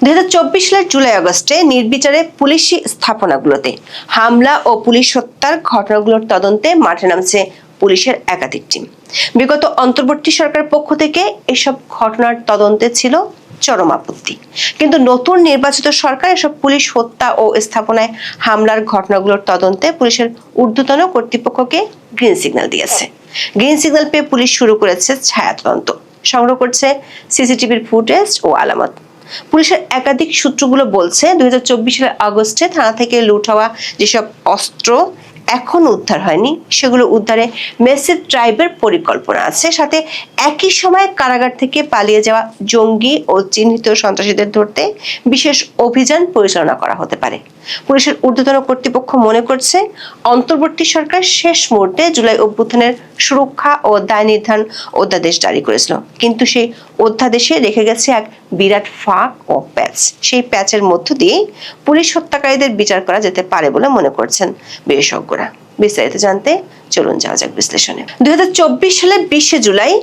2024 সালের জুলাই আগস্টে নির্বিচারে পুলিশি স্থাপনাগুলোতে হামলা ও পুলিশ হত্যার ঘটনাগুলোর তদন্তে মাঠে নামছে পুলিশের একাধিক টিম। বিগত অন্তর্বর্তী সরকারের পক্ষ থেকে এসব ঘটনার তদন্তে ছিল চরম আপত্তি, কিন্তু নতুন নির্বাচিত সরকার এসব পুলিশ হত্যা ও স্থাপনায় হামলার ঘটনাগুলোর তদন্তে পুলিশের ঊর্ধ্বতন কর্তৃপক্ষকে গ্রিন সিগন্যাল দিয়েছে। গ্রিন সিগন্যাল পেয়ে পুলিশ শুরু করেছে ছায়া তদন্ত, সংগ্রহ করছে সিসিটিভির ফুটেজ ও আলামত। পুলিশের একাধিক সূত্রগুলো বলছে 2024 সালের আগস্টে থানা থেকে লুট হওয়া যেসব অস্ত্র এখনো উদ্ধার হয়নি সেগুলো উদ্ধারে মেসিভ ড্রাইভের পরিকল্পনা আছে। সাথে একই সময় কারাগার থেকে পালিয়ে যাওয়া জঙ্গি ও চিহ্নিত সন্ত্রাসীদের ধরতে বিশেষ অভিযান পরিচালনা করা হতে পারে। পুলিশের ঊর্ধ্বতন কর্তৃপক্ষ মনে করছে অন্তর্বর্তী সরকার শেষ মুহূর্তে জুলাই অভ্যুত্থানের সুরক্ষা ও দায় নির্ধারণ অধ্যাদেশ জারি করেছিল, কিন্তু সেই অধ্যাদেশে রেখে গেছে এক বিরাট ফাঁক ও প্যাচ। সেই প্যাচের মধ্য দিয়ে পুলিশ হত্যাকারীদের বিচার করা যেতে পারে বলে মনে করছেন বিশেষজ্ঞরা। বিস্তারিত জানতে চলুন যাওয়া যাক বিশ্লেষণে। 2024 সালের 20 জুলাই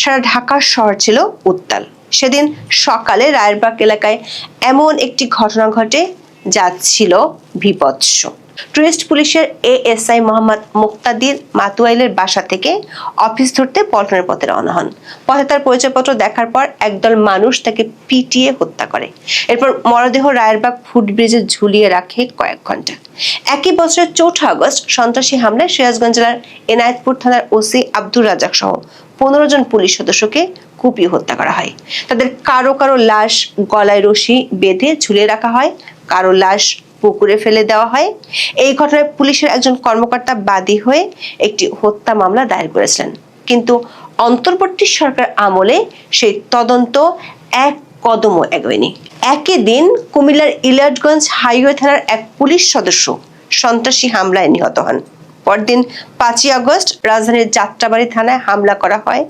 সারা ঢাকা শহর ছিল উত্তাল। সেদিন সকালে রায়েরবাগ এলাকায় এমন একটি ঘটনা ঘটে যা ছিল বিভৎস। টুরিস্ট পুলিশের এএসআই মোহাম্মদ মুক্তাদির মাতুয়াইলের বাসা থেকে অফিস ধরতে পল্টনের পথে রওনা হন। পথে তার পরিচয়পত্র দেখার পর একদল মানুষ তাকে পিটিয়ে হত্যা করে। এরপর মরদেহ রায়েরবাগ ফুটব্রিজে ঝুলিয়ে রাখে কয়েক ঘন্টা। একই বছরের 4 আগস্ট সন্ত্রাসী হামলায় সিরাজগঞ্জ জেলার এনায়েতপুর থানার ওসি আব্দুর রাজ্জাক সহ 15 জন পুলিশ সদস্যকে কুপিয়ে হত্যা করা হয়। তাদের কারো কারো লাশ গলায় রশি বেঁধে ঝুলিয়ে রাখা হয়, কারো লাশ পুকুরে ফেলে দেওয়া হয়। এই ঘটনায় পুলিশের একজন কর্মকর্তা বাদী হয়ে একটি হত্যা মামলা দায়ের করেছিলেন, কিন্তু অন্তর্বর্তী সরকার আমলে সেই তদন্ত এক কদমও এগোয়নি। একই দিন কুমিল্লার ইলিয়াটগঞ্জ হাইওয়ে থানার এক পুলিশ সদস্য সন্ত্রাসী হামলায় নিহত হন। পরদিন 5 আগস্ট রাজধানীর যাত্রাবাড়ি থানায় হামলা করা হয়।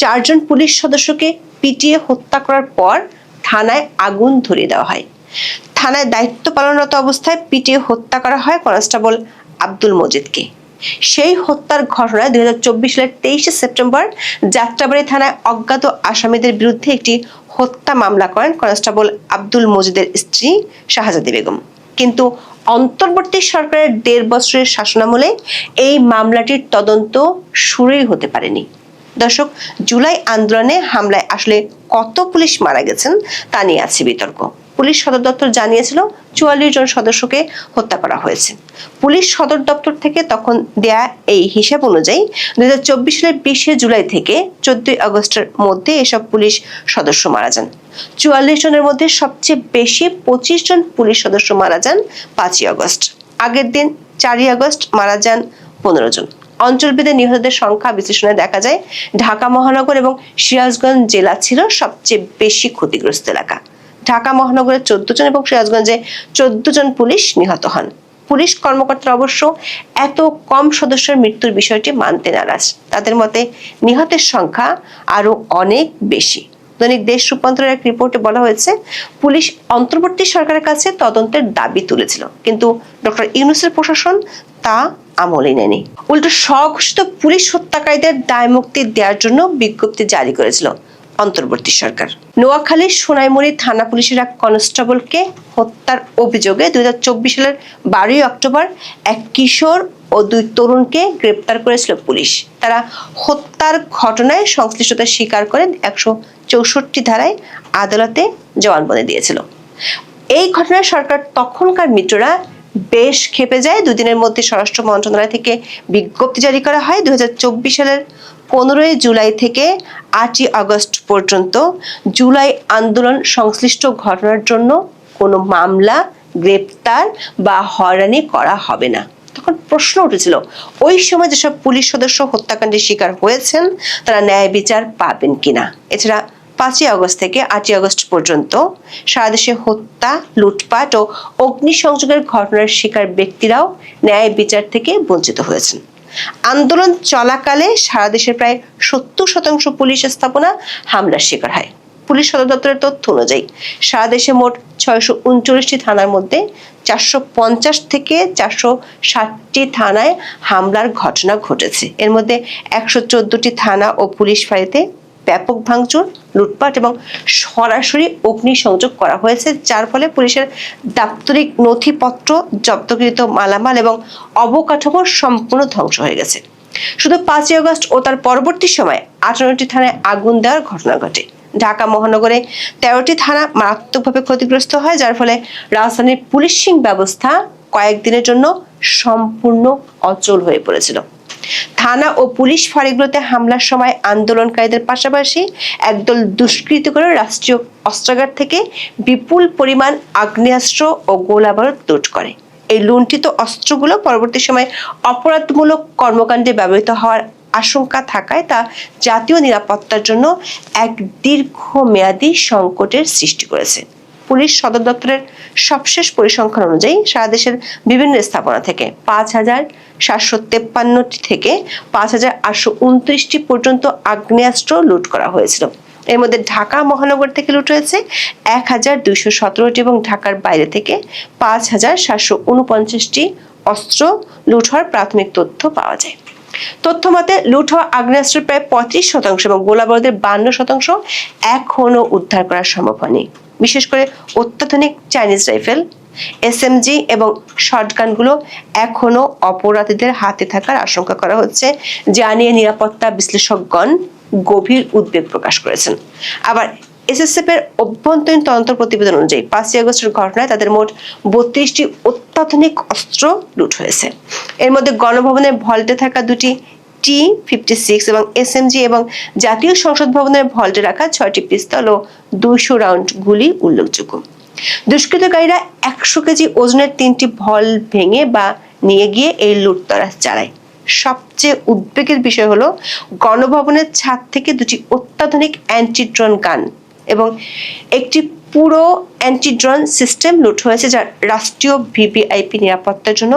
4 জন পুলিশ সদস্যকে পিটিয়ে হত্যা করার পর থানায় আগুন ধরিয়ে দেওয়া হয়। থানায় দায়িত্ব পালনরত অবস্থায় পিটিয়ে হত্যা করা হয় কনস্টেবল আব্দুল মজিদকে। সেই হত্যার ঘটনায় 2024 সালের 23 সেপ্টেম্বর যাত্রাবাড়ি থানায় অজ্ঞাত আসামিদের বিরুদ্ধে একটি হত্যা মামলা করেন কনস্টেবল আব্দুল মজিদের স্ত্রী শাহজাদি বেগম। কিন্তু অন্তর্বর্তী সরকারের 1.5 বছরের শাসনামলে এই মামলাটির তদন্ত শুরুই হতে পারেনি। দর্শক, জুলাই আন্দোলনে হামলায় আসলে কত পুলিশ মারা গেছেন তা নিয়ে আছে বিতর্ক। পুলিশ সদর দপ্তর জানিয়েছিল 44 জন সদস্যকে হত্যা করা হয়েছে। পুলিশ সদর দপ্তর থেকে তখন দেয়া এই হিসাব অনুযায়ী 2024 সালের 20 জুলাই থেকে 14 আগস্টের মধ্যে এসব পুলিশ সদস্য মারা যান। 44 জনের মধ্যে সবচেয়ে বেশি 25 জন পুলিশ সদস্য মারা যান 5 আগস্ট। আগের দিন 4 আগস্ট মারা যান 15 জন। অঞ্চলভেদে নিহতদের সংখ্যা বিশ্লেষণে দেখা যায় ঢাকা মহানগর এবং সিরাজগঞ্জ জেলা ছিল সবচেয়ে বেশি ক্ষতিগ্রস্ত এলাকা। ঢাকা মহানগরে 14 জন এবং সিরাজগঞ্জে 14 জন পুলিশ নিহত হন। পুলিশ কর্মকর্তারা অবশ্য এত কম সদস্যের মৃত্যুর বিষয়টি মানতে নারাজ। তাদের মতে নিহতের সংখ্যা আরো অনেক বেশি। দৈনিক দেশ রূপান্তরের এক রিপোর্টে বলা হয়েছে, পুলিশ অন্তর্বর্তী সরকারের কাছে তদন্তের দাবি তুলেছিল, কিন্তু ডক্টর ইউনূসের প্রশাসন তা আমলে নেয়নি। উল্টো স্বঘোষিত পুলিশ হত্যাকারীদের দায় মুক্তি দেওয়ার জন্য বিজ্ঞপ্তি জারি করেছিল অন্তর্বর্তী সরকার। নোয়াখালীর সোনাইমুড়ি থানা পুলিশের এক কনস্টেবলকে হত্যার অভিযোগে 2024 সালের 12 অক্টোবর এক কিশোর ও 2 তরুণকে গ্রেপ্তার করেছিল পুলিশ। তারা হত্যার ঘটনায় সংশ্লিষ্টতা স্বীকার করে 164 ধারায় আদালতে জবানবন্দি দিয়েছিল। এই ঘটনায় সরকার তখনকার মিত্ররা বেশ ক্ষেপে যায়। 2 দিনের মধ্যে স্বরাষ্ট্র মন্ত্রণালয় থেকে বিজ্ঞপ্তি জারি করা হয়। 2024 সালের 15 জুলাই থেকে 8 আগস্ট পর্যন্ত জুলাই আন্দোলন সংশ্লিষ্ট ঘটনার জন্য কোনো মামলা, গ্রেপ্তার বা হয়রানি করা হবে না। তখন প্রশ্ন উঠেছিল, ওই সময় যেসব পুলিশ সদস্য হত্যাকাণ্ডের শিকার হয়েছেন তারা ন্যায় বিচার পাবেন কিনা। এছাড়া 5 আগস্ট থেকে 8 আগস্ট পর্যন্ত সারা দেশে হত্যা, লুটপাট ও অগ্নিসংযোগের ঘটনার শিকার ব্যক্তিরাও ন্যায় বিচার থেকে বঞ্চিত হয়েছেন। আন্দোলন চলাকালে সারা দেশের প্রায় 70% পুলিশ স্থাপনা হামলার শিকার হয়। পুলিশ সদর দপ্তরের তথ্য অনুযায়ী সারা দেশে মোট 639টি থানার মধ্যে 450 থেকে 460টি থানায় হামলার ঘটনা ঘটেছে। এর মধ্যে 114টি থানা ও পুলিশ ফাঁড়িতে ব্যাপক ভাঙচুর, লুটপাট এবং সরাসরি অগ্নিসংযোগ করা হয়েছে, যার ফলে পুলিশের দাপ্তরিক নথিপত্র, জব্দকৃত মালামাল এবং অবকাঠামো সম্পূর্ণ ধ্বংস হয়ে গেছে। শুধু 5ই আগস্ট ও তার পরবর্তী সময় 58টি থানায় আগুন দেওয়ার ঘটনা ঘটে। ঢাকা মহানগরে 13টি থানা মারাত্মকভাবে ক্ষতিগ্রস্ত হয়, যার ফলে রাজধানীর পুলিশিং ব্যবস্থা কয়েকদিনের জন্য সম্পূর্ণ অচল হয়ে পড়েছিল। থানা ও পুলিশ ফাঁড়িগুলোতে হামলার সময় আন্দোলনকারীদের পাশাপাশি একদল দুষ্কৃতিকারী রাষ্ট্রীয় অস্ত্রাগার থেকে বিপুল পরিমাণ আগ্নেয়াস্ত্র ও গোলাবারুদ লুট করে। এই লুণ্ঠিত অস্ত্রগুলো পরবর্তী সময়ে অপরাধমূলক কর্মকাণ্ডে ব্যবহৃত হওয়ার আশঙ্কা থাকায় তা জাতীয় নিরাপত্তার জন্য এক দীর্ঘমেয়াদী সংকটের সৃষ্টি করেছে। পুলিশ সদর দপ্তরের সবশেষ পরিসংখ্যান অনুযায়ী সারা দেশের বিভিন্ন স্থাপনা থেকে 5,753টি থেকে 5,829টি পর্যন্ত আগ্নেয়াস্ত্র লুট করা হয়েছিল। এর মধ্যে ঢাকা মহানগর থেকে লুট হয়েছে 1,217টি এবং ঢাকার বাইরে থেকে 5,749টি অস্ত্র লুট হওয়ার প্রাথমিক তথ্য পাওয়া যায়। তথ্য মতে লুট হওয়া আগ্নেয়াস্ত্রের প্রায় 35% এবং গোলাবারুদের 52% এখনো উদ্ধার করা সম্ভব হয়নি। বিশেষ করে অত্যাধুনিক চাইনিজ রাইফেল, এসএমজি এবং শটগানগুলো এখনো অপরাধীদের হাতে থাকার আশঙ্কা করা হচ্ছে, যা নিয়ে নিরাপত্তা বিশ্লেষকগণ গভীর উদ্বেগ প্রকাশ করেছেন। আবার এসএসএফ এর অভ্যন্তরীণ তদন্ত প্রতিবেদন অনুযায়ী 5ই আগস্টের ঘটনায় তাদের মোট 32টি অত্যাধুনিক অস্ত্র লুট হয়েছে। এর মধ্যে গণভবনের ভল্টে থাকা দুটি T-56 এবং এসএমজি এবং জাতীয় সংসদ ভবনের ভল্টে রাখা 6টি পিস্তল ও 200 রাউন্ড গুলি উল্লেখযোগ্য। দুষ্কৃতকারীরা 100 কেজি ওজনের 3টি ভল ভেঙে বা নিয়ে গিয়ে এই লুটতরা চালায়। সবচেয়ে উদ্বেগের বিষয় হলো গণভবনের ছাদ থেকে দুটি অত্যাধুনিক অ্যান্টি ড্রোন গান এবং একটি পুরো অ্যান্টি ড্রোন সিস্টেম লুট হয়েছে, যা রাষ্ট্রীয় ভিভিআইপি নিরাপত্তার জন্য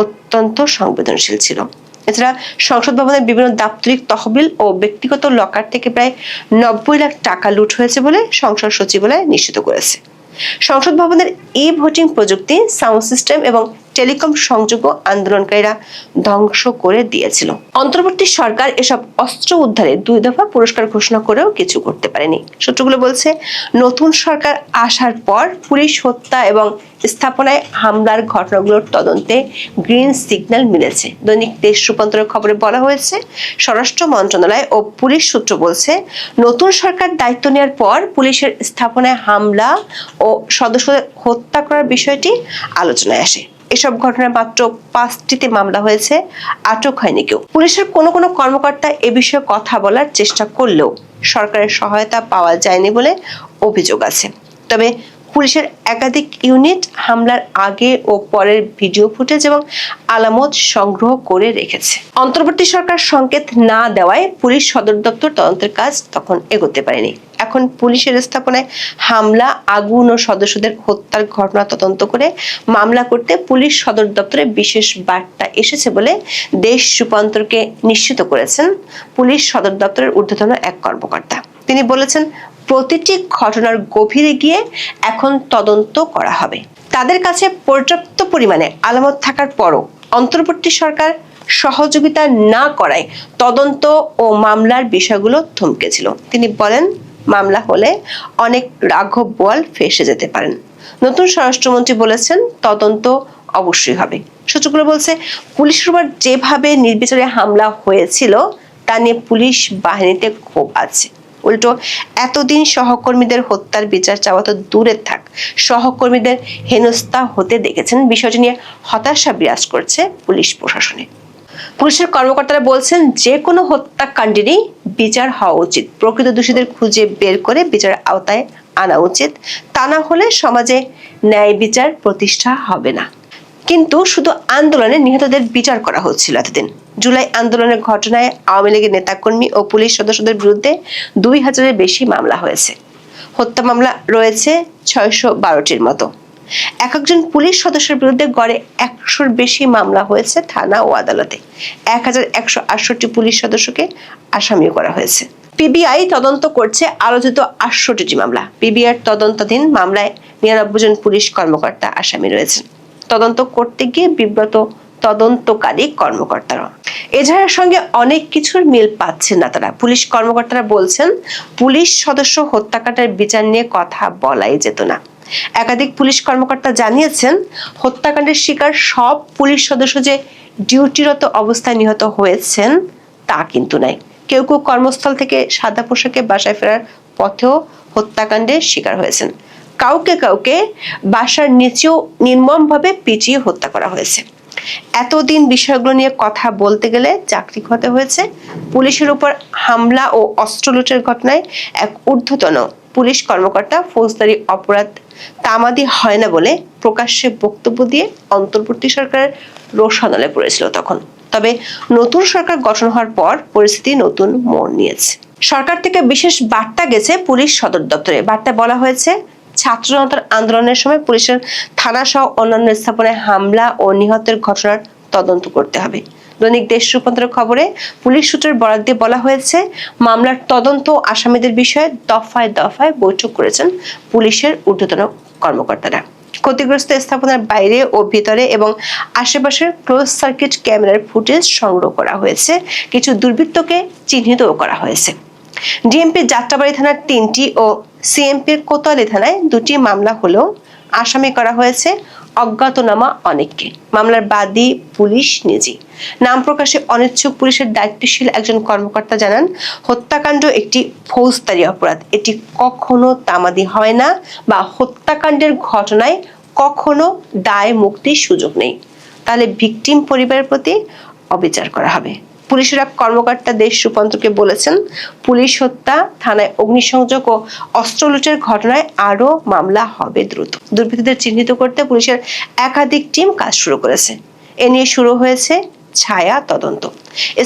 অত্যন্ত সংবেদনশীল ছিল। এছাড়া সংসদ ভবনের বিভিন্ন দাপ্তরিক তহবিল ও ব্যক্তিগত লকার থেকে প্রায় 90 লাখ টাকা লুট হয়েছে বলে সংসদ সচিবালয় নিশ্চিত করেছে। সংসদ ভবনের ভোটিং প্রযুক্তি, সাউন্ড সিস্টেম এবং টেলিকম সংযোগও আন্দোলনকারীরা ধ্বংস করে দিয়েছিল। অন্তর্বর্তী সরকার এসব অস্ত্র উদ্ধারে 2 দফা পুরস্কার ঘোষণা করেও কিছু করতে পারেনি। সূত্রগুলো বলছে, নতুন সরকার আসার পর পুলিশ হত্যা এবং স্থাপনায় হামলার ঘটনাগুলোর তদন্তে গ্রিন সিগন্যাল মিলেছে। দৈনিক দেশ রূপান্তরের খবরে বলা হয়েছে, স্বরাষ্ট্র মন্ত্রণালয় ও পুলিশ সূত্র বলছে, নতুন সরকার দায়িত্ব নেওয়ার পর পুলিশের স্থাপনায় হামলা ও সদস্যদের হত্যা করার বিষয়টি আলোচনায় আসে। এসব ঘটনায় মাত্র 5টিতে মামলা হয়েছে, আটক হয়নি কেউ। পুলিশের কোনো কর্মকর্তা এ বিষয়ে কথা বলার চেষ্টা করলেও সরকারের সহায়তা পাওয়া যায়নি বলে অভিযোগ আছে। তবে পুলিশের একাধিক ইউনিট হামলার আগে ও পরের ভিডিও ফুটেজ এবং আলামত সংগ্রহ করে রেখেছে। অন্তর্বর্তী সরকার সংকেত না দেওয়ায় পুলিশ সদর দপ্তর তদন্তের কাজ তখন এগোতে পারেনি। এখন পুলিশের স্থাপনায় হামলা, আগুন ও সদস্যদের হত্যার ঘটনা তদন্ত করে মামলা করতে পুলিশ সদর দপ্তরে বিশেষ বার্তা এসেছে বলে দেশ রূপান্তরকে নিশ্চিত করেছেন পুলিশ সদর দপ্তরের ঊর্ধ্বতন এক কর্মকর্তা। তিনি বলেছেন, প্রতিটি ঘটনার গভীরে গিয়ে এখন তদন্ত করা হবে। তাদের কাছে পর্যাপ্ত পরিমাণে আলামত থাকার পরও অন্তর্বর্তী সরকার সহযোগিতা না করায় তদন্ত ও মামলার বিষয়গুলো থমকেছিল। তিনি বলেন, মামলা হলে অনেক রাঘব বোয়াল ফেঁসে যেতে পারেন। নতুন স্বরাষ্ট্রমন্ত্রী বলেছেন, তদন্ত অবশ্যই হবে। সূত্রগুলো বলছে, পুলিশের উপর যেভাবে নির্বিচারে হামলা হয়েছিল তা নিয়ে পুলিশ বাহিনীতে ক্ষোভ আছে। উল্টো এতদিন সহকর্মীদের হত্যার বিচার চাওয়া তো দূরে থাক, সহকর্মীদের হেনস্থা হতে দেখেছেন। বিষয়টি নিয়ে হতাশা বিরাজ করছে পুলিশ প্রশাসনে। পুলিশের কর্মকর্তারা বলছেন, যে কোনো হত্যাকাণ্ডেরই বিচার হওয়া উচিত। প্রকৃত দোষীদের খুঁজে বের করে বিচারের আওতায় আনা উচিত। তা না হলে সমাজে ন্যায় বিচার প্রতিষ্ঠা হবে না। কিন্তু শুধু আন্দোলনে নিহতদের বিচার করা হচ্ছিল এতদিন। জুলাই আন্দোলনের ঘটনায় আওয়ামী লীগের নেতাকর্মী ও পুলিশ সদস্যদের বিরুদ্ধে 2000-এর বেশি মামলা হয়েছে। হত্যা মামলা রয়েছে 612টির মতো। একজন পুলিশ সদস্যের বিরুদ্ধে গড়ে 100-র বেশি মামলা হয়েছে থানা ও আদালতে। 1168 পুলিশ সদস্যকে আসামিও করা হয়েছে। পিবিআই তদন্ত করছে আলোচিত 68টি মামলা। পিবিআই তদন্তাধীন মামলায় 99 জন পুলিশ কর্মকর্তা আসামি রয়েছেন। তদন্ত করতে গিয়ে বিব্রত তদন্তকারী কর্মকর্তারা। এজাহারের সঙ্গে অনেক কিছুর মিল পাচ্ছেন না তারা। পুলিশ কর্মকর্তারা বলছেন, পুলিশ সদস্য হত্যাকাণ্ডের বিচার নিয়ে কথা বলাই যেত না। একাধিক পুলিশ কর্মকর্তা জানিয়েছেন, হত্যাকাণ্ডের শিকার সব পুলিশ সদস্য যে ডিউটিরত অবস্থায় নিহত হয়েছেন তা কিন্তু নাই। কেউ কেউ কর্মস্থল থেকে সাদা পোশাকে বাসায় ফেরার পথেও হত্যাকাণ্ডের শিকার হয়েছেন। কাউকে কাউকে বাসার নিচেও নির্মমভাবে পিটিয়ে হত্যা করা হয়েছে। এতদিন বিষয়গুলো নিয়ে কথা বলতে গেলে চাকরি হতে হয়েছে। পুলিশের উপর হামলা ও অস্ত্র লুটের ঘটনায় এক ঊর্ধ্বতন পুলিশ কর্মকর্তা ফৌজদারি অপরাধ তামাদি হয় না বলে প্রকাশ্যে বক্তব্য দিয়ে অন্তর্বর্তী সরকারের রোষানলে পড়েছিল তখন। তবে নতুন সরকার গঠন হওয়ার পর পরিস্থিতি নতুন মোড় নিয়েছে। সরকার থেকে বিশেষ বার্তা গেছে পুলিশ সদর দপ্তরে। বার্তায় বলা হয়েছে, ছাত্র জনতার আন্দোলনের সময় পুলিশের থানা সহ অন্যান্য স্থাপনায় হামলা ও নিহতের ঘটনার তদন্ত করতে হবে। দৈনিক দেশ রূপান্তরের খবরে পুলিশ সূত্রের বরাত দিয়ে বলা হয়েছে, মামলার তদন্ত আসামিদের বিষয়ে দফায় দফায় বৈঠক করেছেন পুলিশের ঊর্ধ্বতন কর্মকর্তারা। ক্ষতিগ্রস্ত স্থাপনার বাইরে ও ভিতরে এবং আশেপাশের ক্লোজ সার্কিট ক্যামেরার ফুটেজ সংগ্রহ করা হয়েছে। কিছু দুর্বৃত্তকে চিহ্নিতও করা হয়েছে। ডিএমপি যাত্রাবাড়ি থানার 3টি ও সিএমপির কোতোয়ালি থানায় 2টি মামলা হলেও আসামি করা হয়েছে অজ্ঞাতনামা অনেককে। মামলার বাদী পুলিশ নিজেই। নাম প্রকাশে অনিচ্ছুক পুলিশের দায়িত্বশীল একজন কর্মকর্তা জানান, হত্যাকাণ্ড একটি ফৌজদারি অপরাধ। এটি কখনো তামাদি হয় না বা হত্যাকাণ্ডের ঘটনায় কখনো দায় মুক্তির সুযোগ নেই। তাহলে ভিকটিম পরিবারের প্রতি অবিচার করা হবে। পুলিশের এক কর্মকর্তা দেশ রূপান্তরকে বলেছেন, পুলিশ হত্যা, থানায় অগ্নিসংযোগ ও অস্ত্র লুটের ঘটনায় আরো মামলা হবে দ্রুত। দুর্বৃত্তদের চিহ্নিত করতে পুলিশের একাধিক টিম কাজ শুরু করেছে। এ নিয়ে শুরু হয়েছে ছায়া তদন্ত।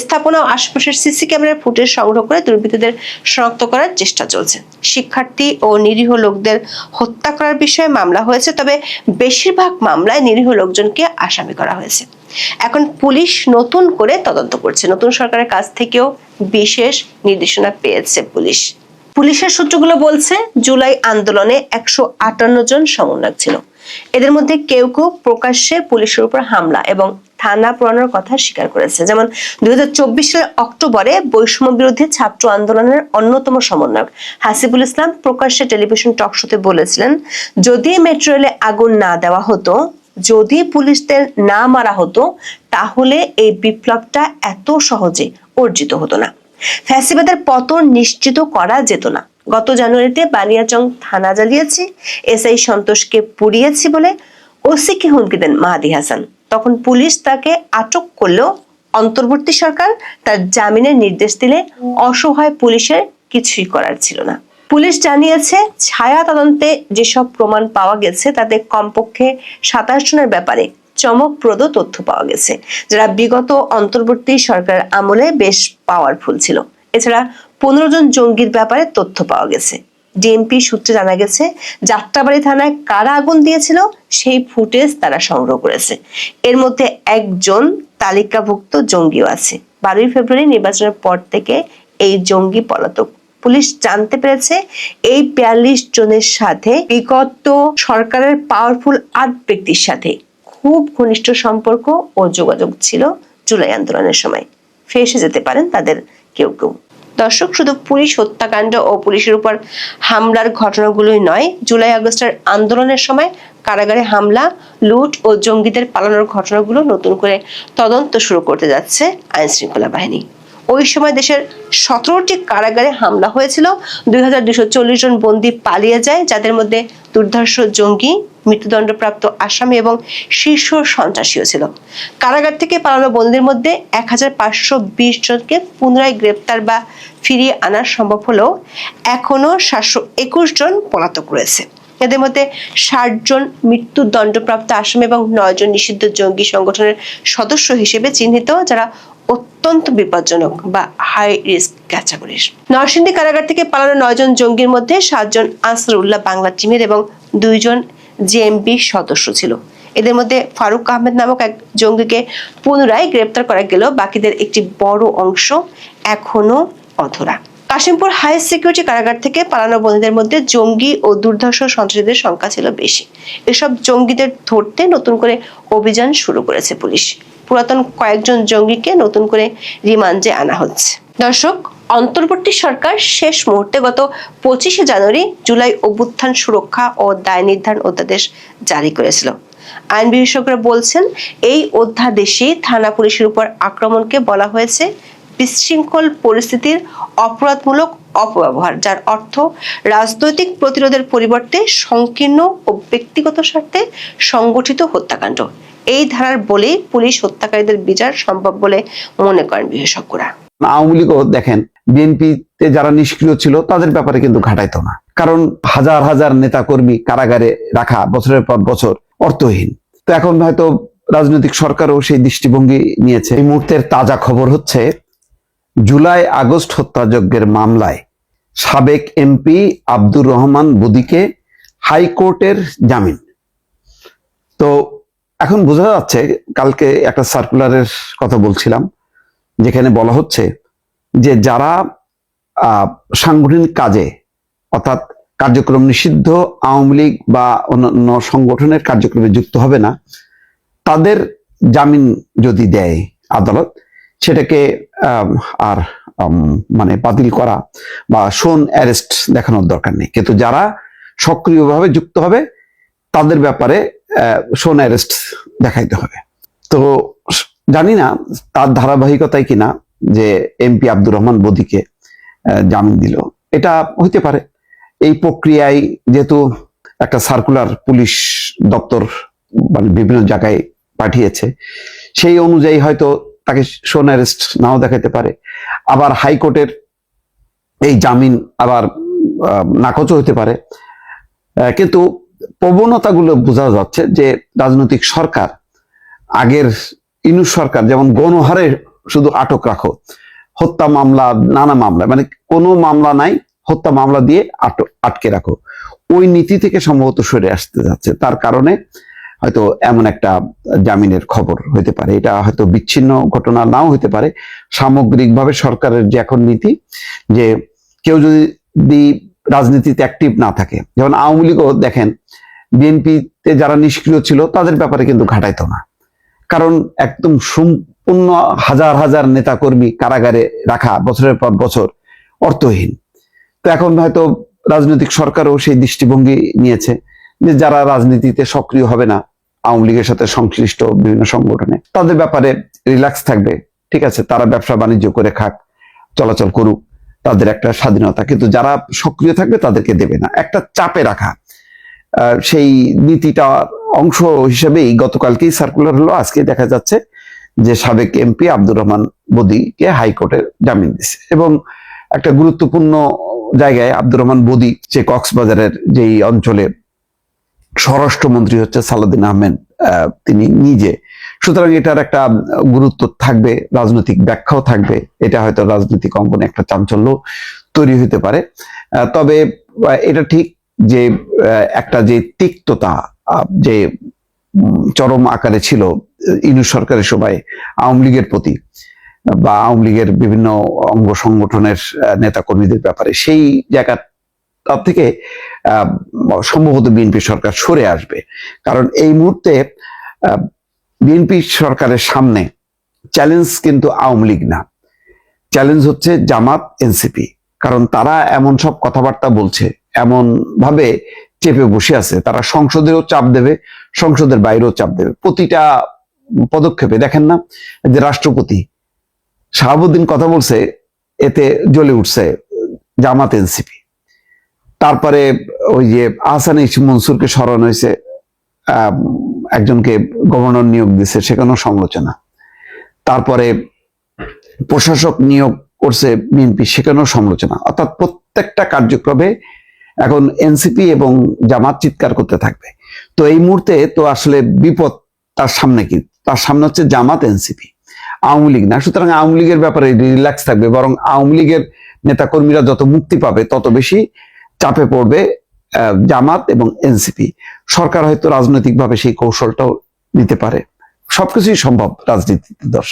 স্থাপনা ও আশপাশের সিসি ক্যামেরার ফুটেজ সংগ্রহ করে দুর্বৃত্তদের শনাক্ত করার চেষ্টা চলছে। শিক্ষার্থী ও নিরীহ লোকদের হত্যা করার বিষয়ে মামলা হয়েছে, তবে বেশিরভাগ মামলায় নিরীহ লোকজনকে আসামি করা হয়েছে। এখন পুলিশ নতুন করে তদন্ত করছে। নতুন সরকারের কাছ থেকেও বিশেষ নির্দেশনা পেয়েছে পুলিশ। পুলিশের সূত্রগুলো বলছে, জুলাই আন্দোলনে 158 জন সমন্বয়ক ছিল। এদের মধ্যে কেউ কেউ প্রকাশ্যে পুলিশের উপর হামলা এবং থানা পুরানোর কথা স্বীকার করেছে। যেমন 2024 সালের অক্টোবরে বৈষম্য বিরোধী ছাত্র আন্দোলনের অন্যতম সমন্বয়ক হাসিবুল ইসলাম প্রকাশ্যে টেলিভিশন টক শোতে বলেছিলেন, যদি মেট্রো রেলে আগুন না দেওয়া হতো, যদি পুলিশদের না মারা হতো, তাহলে এই বিপ্লবটা এত সহজে অর্জিত হতো না। ফ্যাসিবাদের পতন নিশ্চিত করা যেত না। গত জানুয়ারিতে বানিয়াচং থানা জ্বালিয়েছি, এসআই সন্তোষকে পুড়িয়েছি বলে ওসিকে হুমকি দেন মাহাদি হাসান। তখন পুলিশ তাকে আটক করলেও অন্তর্বর্তী সরকার তার জামিনের নির্দেশ দিলে অসহায় পুলিশের কিছুই করার ছিল না। পুলিশ জানিয়েছে, ছায়া তদন্তে যেসব প্রমাণ পাওয়া গেছে তাতে কমপক্ষে 27 জনের ব্যাপারে চমকপ্রদ তথ্য পাওয়া গেছে, যারা বিগত অন্তর্বর্তী সরকারের আমলে বেশ পাওয়ারফুল ছিল। এছাড়া 15 জন জঙ্গির ব্যাপারে তথ্য পাওয়া গেছে। ডিএমপি সূত্রে জানা গেছে, যাত্রাবাড়ি থানায় কারা আগুন দিয়েছিল সেই ফুটেজ তারা সংগ্রহ করেছে। এর মধ্যে একজন তালিকাভুক্ত জঙ্গিও আছে। 12 ফেব্রুয়ারি নির্বাচনের পর থেকে এই জঙ্গি পলাতক। পুলিশ জানতে পেরেছে, এই 42 জনের সাথে বিগত সরকারের পাওয়ারফুল 8 ব্যক্তির সাথে খুব ঘনিষ্ঠ সম্পর্ক ও যোগাযোগ ছিল জুলাই আন্দোলনের সময়। ফেঁসে যেতে পারেন তাদের কেউ কেউ। দর্শক, শুধু পুলিশ হত্যাকাণ্ড ও পুলিশের উপর হামলার ঘটনাগুলোই নয়, জুলাই আগস্টের আন্দোলনের সময় কারাগারে হামলা, লুট ও জঙ্গিদের পালানোর ঘটনাগুলো নতুন করে তদন্ত শুরু করতে যাচ্ছে আইন শৃঙ্খলা বাহিনী। ওই সময় দেশের 17টি কারাগারে হামলা হয়েছিল। 2240 জন বন্দী পালিয়ে যায়, যাদের মধ্যে দুর্ধর্ষ জঙ্গি, মৃত্যুদণ্ডপ্রাপ্ত আসামি এবং শীর্ষ সন্ত্রাসীও ছিল। কারাগার থেকে পালানো বন্দীদের মধ্যে 1520 জনকে পুনরায় গ্রেপ্তার বা ফিরিয়ে আনা সম্ভব হলেও এখনো 721 জন পলাতক রয়েছে। এদের মধ্যে 60 জন মৃত্যুদণ্ডপ্রাপ্ত আসামি এবং 9 জন নিষিদ্ধ জঙ্গি সংগঠনের সদস্য হিসেবে চিহ্নিত, যারা অত্যন্ত বিপজ্জনক বা হাই রিস্ক ক্যাটাগরির। নরসিংদী কারাগার থেকে পালানো 9 জন জঙ্গির মধ্যে 7 জন আনসারুল্লাহ বাংলা টিমের এবং 2 জন জেএমবি সদস্য ছিল। এদের মধ্যে ফারুক আহমেদ নামক এক জঙ্গিকে পুনরায় গ্রেপ্তার করা গেলেও বাকিদের একটি বড় অংশ এখনো অধরা। কাশিমপুর হাই সিকিউরিটি কারাগার থেকে পালানো বন্দীদের মধ্যে জঙ্গি ও দুর্ধর্ষ সন্ত্রাসীদের সংখ্যা ছিল বেশি। এসব জঙ্গিদের ধরতে নতুন করে অভিযান শুরু করেছে পুলিশ। পুরাতন কয়েকজন জঙ্গিকে নতুন করে রিমান্ডে আনা হচ্ছে। দর্শক, অন্তর্বর্তী সরকার শেষ মুহূর্তে গত 25শে জানুয়ারি জুলাই অভ্যুত্থান সুরক্ষা ও দায় নির্ধারণ অধ্যাদেশ জারি করেছিল। আইন বিশেষজ্ঞরা বলছেন, এই অধ্যাদেশে থানা পুলিশের উপর আক্রমণকে বলা হয়েছে বিশৃঙ্খল পরিস্থিতির অপরাধমূলক অপব্যবহার, যার অর্থ রাজনৈতিক প্রতিরোধের পরিবর্তে সংকীর্ণ ও ব্যক্তিগত স্বার্থে সংগঠিত হত্যাকাণ্ড। এই ধারার বলেই পুলিশ হত্যাকারীদের বিচার সম্ভব বলে মনে করেন বিশেষজ্ঞরা। আওয়ামী লীগও দেখেন বিএনপিতে যারা নিষ্ক্রিয় ছিল তাদের ব্যাপারে কিন্তু ঘাটাইতো না, কারণ হাজার হাজার নেতা কর্মী কারাগারে রাখা বছরের পর বছর অর্থহীন। তো এখন হয়তো রাজনৈতিক সরকারও সেই দৃষ্টিভঙ্গি নিয়েছে। এই মুহূর্তের তাজা খবর হচ্ছে, জুলাই আগস্ট হত্যাযজ্ঞের মামলায় সাবেক এমপি আব্দুর রহমান বদিকে হাইকোর্টের জামিন। তো এখন বোঝা যাচ্ছে, কালকে একটা সার্কুলারের কথা বলছিলাম যেখানে বলা হচ্ছে যে যারা সাংগঠনিক কাজে অর্থাৎ কার্যক্রম নিষিদ্ধ আওয়ামী লীগ বা অন্যান্য সংগঠনের কার্যক্রমে যুক্ত হবে না, তাদের জামিন যদি দেয় আদালত, সেটাকে আর মানে বাতিল করা বা শোন অ্যারেস্ট দেখানোর দরকার নেই। কিন্তু যারা সক্রিয়ভাবে যুক্ত হবে তাদের ব্যাপারে শোন অ্যারেস্ট দেখাইতে হবে। তো জানি না তার ধারাবাহিকতায় কিনা যে এমপি আব্দুর রহমান বদিকে জামিন দিল, এটা হইতে পারে। এই প্রক্রিয়ায় যেহেতু একটা সার্কুলার পুলিশ দপ্তর মানে বিভিন্ন জায়গায় পাঠিয়েছে, সেই অনুযায়ী হয়তো তাকে শোন অ্যারেস্ট নাও দেখাতে পারে। আবার হাইকোর্টের এই জামিন আবার নাকচও হতে পারে। কিন্তু প্রবণতাগুলো বোঝা যাচ্ছে যে রাজনৈতিক সরকার, আগের ইউনূস সরকার যেমন গণহারে শুধু আটক রাখো, হত্যা মামলা, নানা মামলা, মানে কোনো মামলা নাই, হত্যা মামলা দিয়ে আটকে রাখো, ওই নীতি থেকে সম্ভবত সরে আসতে যাচ্ছে। তার কারণে হয়তো এমন একটা জামিনের খবর হইতে পারে। এটা হয়তো বিচ্ছিন্ন ঘটনা নাও হইতে পারে। সামগ্রিকভাবে সরকারের যে এখন নীতি, যে কেউ যদি রাজনীতিতে অ্যাক্টিভ না থাকে, যেমন আওয়ামী লীগও দেখেন বিএনপিতে যারা নিষ্ক্রিয় ছিল তাদের ব্যাপারে কিন্তু ঘাটাইতো না, কারণ একদম সম্পূর্ণ হাজার হাজার নেতা কর্মী কারাগারে রাখা বছরের পর বছর অর্থহীন। তো এখন হয়তো রাজনৈতিক সরকারও সেই দৃষ্টিভঙ্গি নিয়েছে যে যারা রাজনীতিতে সক্রিয় হবে না, আওয়ামী লীগের সাথে সংশ্লিষ্ট বিভিন্ন সংগঠনে, তাদের ব্যাপারে রিল্যাক্স থাকবে। ঠিক আছে, তারা ব্যবসা বাণিজ্য করে খাক, চলাচল করুক, তাদের একটা স্বাধীনতা। কিন্তু যারা সক্রিয় থাকবে তাদেরকে দেবে না, একটা চাপে রাখা। সেই নীতিটার অংশ হিসেবেই গতকালকেই সার্কুলার হলো। আজকে দেখা যাচ্ছে যে সাবেক এমপি আব্দুর রহমান বদিকে হাইকোর্টে জামিন দিচ্ছে। এবং একটা গুরুত্বপূর্ণ জায়গায় আব্দুর রহমান বদি, যে কক্সবাজারের যেই অঞ্চলে স্বরাষ্ট্রমন্ত্রী হচ্ছে সালাউদ্দিন আহমেদ তিনি নিজে, সুতরাং এটার একটা গুরুত্ব থাকবে, রাজনৈতিক ব্যাখ্যাও থাকবে। এটা হয়তো রাজনৈতিক অঙ্গনে একটা চাঞ্চল্য তৈরি হতে পারে। তবে এটা ঠিক যে একটা যে তিক্ততা যে চরম আকারে ছিল ইউনূস সরকারের সময় আওয়ামী লীগের প্রতি বা আওয়ামী লীগের বিভিন্ন অঙ্গ সংগঠনের নেতা কর্মীদের ব্যাপারে, সেই জায়গা থেকে সম্ভবত বিএনপি সরকার সরে আসবে। কারণ এই মুহূর্তে বিএনপি সরকারের সামনে চ্যালেঞ্জ কিন্তু আওয়ামী লীগ না, চ্যালেঞ্জ হচ্ছে জামাত, এনসিপি। কারণ তারা এমন সব কথাবার্তা বলছে, এমন ভাবে চেপে বসে আছে, তারা সংসদেও চাপ দেবে, সংসদের বাইরেও চাপ দেবে। প্রতিটা পদক্ষেপে দেখেন না যে রাষ্ট্রপতি শাহাবুদ্দিন কথা বলছে, এতে জ্বলে উঠছে জামাত, এনসিপি। তারপরে ওই যে আহসান মনসুরকে স্মরণ হয়েছে, একজনকে গভর্নর নিয়োগ দিচ্ছে, সেখানেও সমালোচনা। তারপরে প্রশাসক নিয়োগ করছে বিএনপি, সেখানেও সমালোচনা। অর্থাৎ প্রত্যেকটা কার্যক্রমে এখন এনসিপি এবং জামাত চিৎকার করতে থাকবে। তো এই মুহূর্তে তো আসলে বিপদ তার সামনে, কি তার সামনে হচ্ছে জামাত, এনসিপি, আওয়ামী লীগ না। সুতরাং আওয়ামী লীগের ব্যাপারে রিল্যাক্স থাকবে, বরং আওয়ামী লীগের নেতাকর্মীরা যত মুক্তি পাবে তত বেশি চাপে পড়বে জামাত এবং এনসিপি। সরকার হয়তো রাজনৈতিকভাবে সেই কৌশলটাও নিতে পারে। সবকিছুই সম্ভব রাজনীতিতে, দর্শক।